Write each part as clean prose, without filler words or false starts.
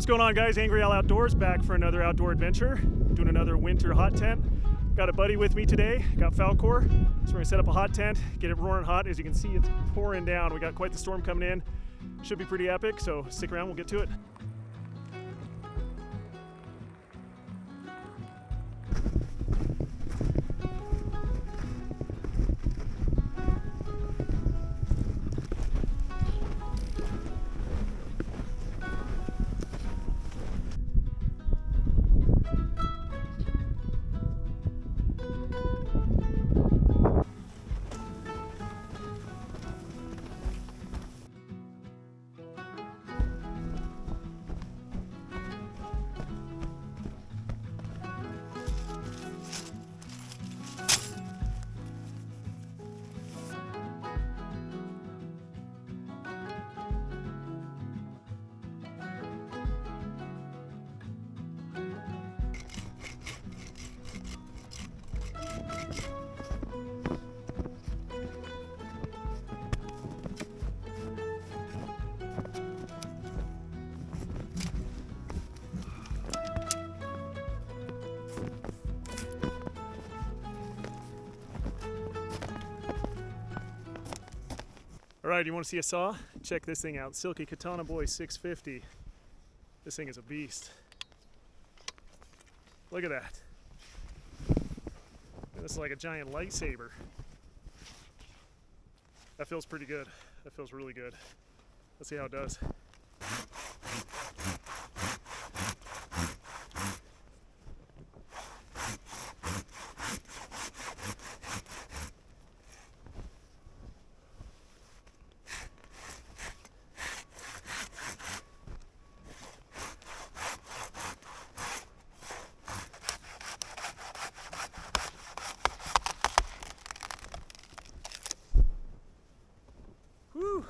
going on, guys? Angry Al Outdoors back for another outdoor adventure, doing another winter hot tent. Got a buddy with me today, got Falkor. So we're gonna set up a hot tent, get it roaring hot. As you can see, it's pouring down. We got quite the storm coming in. Should be pretty epic, so stick around, we'll get to it. All right, you want to see a saw? Check this thing out. Silky Katana Boy 650. This thing is a beast. Look at that. This is like a giant lightsaber. That feels pretty good. That feels really good. Let's see how it does. Woo.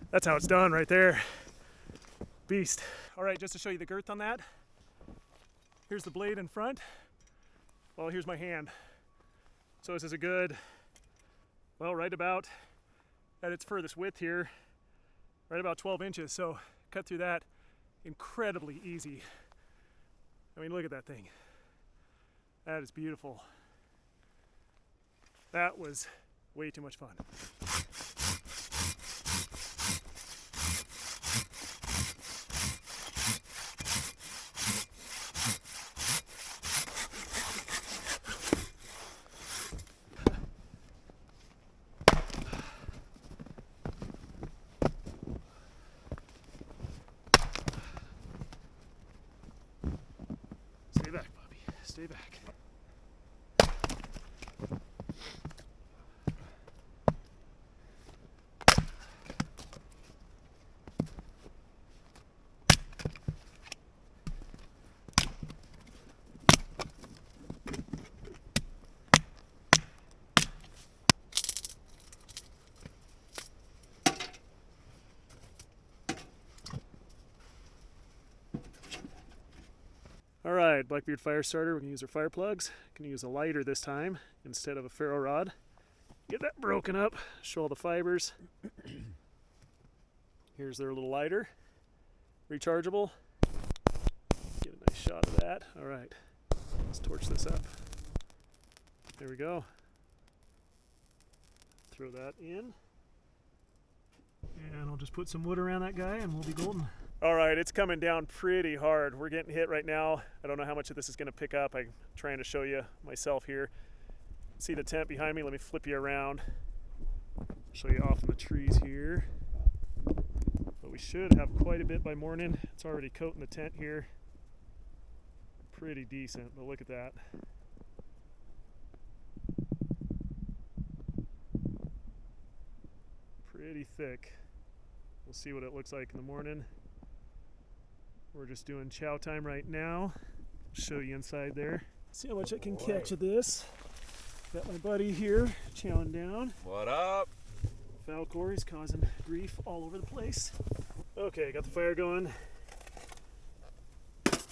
That's how it's done right there. Beast. All right, just to show you the girth on that, here's the blade in front. Well, here's my hand. So this is a good, well, right about at its furthest width here, right about 12 inches. So cut through that incredibly easy. I mean, look at that thing. That is beautiful. That was way too much fun. Stay back, Bobby. Stay back. All right, Blackbeard fire starter. We're gonna use our fire plugs. Gonna use a lighter this time instead of a ferro rod. Get that broken up, show all the fibers. Here's their little lighter, rechargeable. Get a nice shot of that. All right, let's torch this up. There we go. Throw that in. And I'll just put some wood around that guy and we'll be golden. All right, it's coming down pretty hard. We're getting hit right now. I don't know how much of this is gonna pick up. I'm trying to show you myself here. See the tent behind me? Let me flip you around. Show you off in the trees here. But we should have quite a bit by morning. It's already coating the tent here. Pretty decent, but look at that. Pretty thick. We'll see what it looks like in the morning. We're just doing chow time right now. Show you inside there. See how much I can catch of this. Got my buddy here chowing down. What up? Falkor is causing grief all over the place. Okay, got the fire going.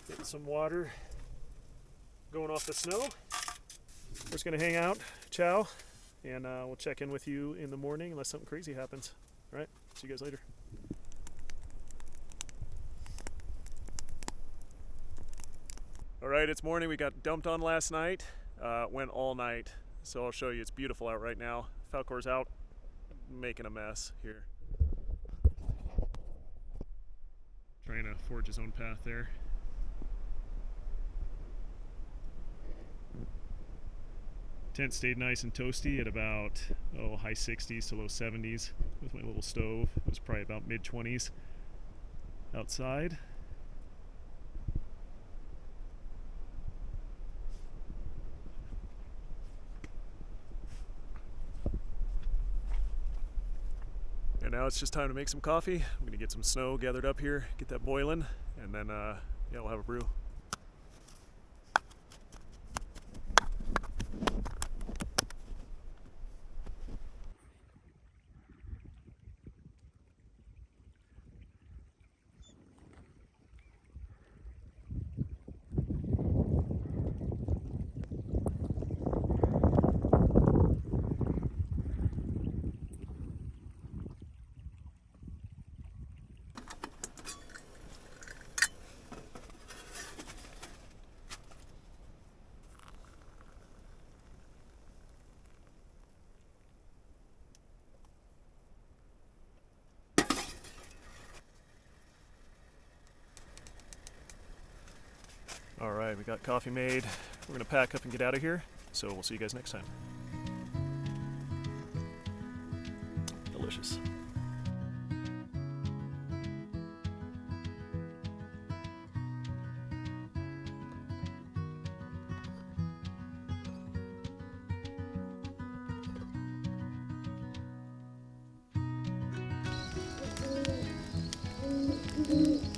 Getting some water going off the snow. We're just gonna hang out, chow, and we'll check in with you in the morning unless something crazy happens. All right, see you guys later. All right, it's morning. We got dumped on last night. Went all night, so I'll show you. It's beautiful out right now. Falcor's out making a mess here. Trying to forge his own path there. Tent stayed nice and toasty at about high 60s to low 70s with my little stove. It was probably about mid 20s outside. And now it's just time to make some coffee. I'm gonna get some snow gathered up here, get that boiling, and then yeah, we'll have a brew. All right, we got coffee made. We're gonna pack up and get out of here. So we'll see you guys next time. Delicious. Mm-hmm.